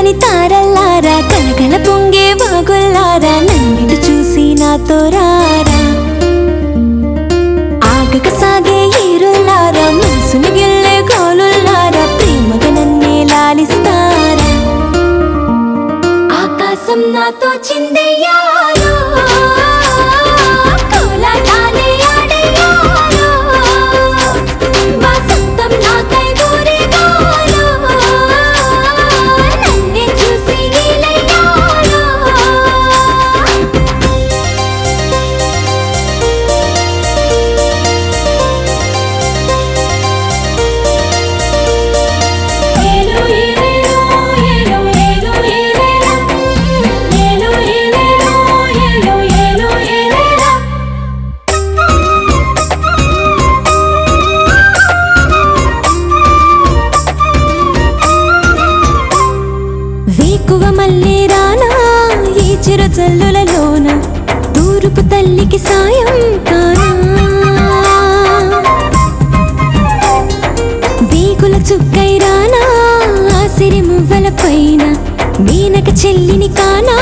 కమ్మని తారల్లారా కలకల పొంగే వాగుల్లారా నన్నిటి చూసి నాతో రారా ఆగక సాగే ఏరుల్లారా మనసును గిల్లే గోలుల్లారా ప్రేమగా నన్నే లాలిస్తారా ఆకాశం నాతో చిందెయ్యాలో కోలాటాలే ఆడెయ్యాలో వసంతం నాకై ఊరేగాలో నన్నే చూసి నీలయ్యాలో ఏలో ఏలేలో ఏలో ఏలో ఏలేలా ఏలో ఏలేలో ఏలో ఏలో ఏలేలా వేకువ మల్లె రానా ఈ చిరు చల్లులలోన తూర్పు తల్లికి సాయం కానా వేగుల చుక్కై రానా ఆసిరి మువ్వల పైన మీనక చెల్లిని కానా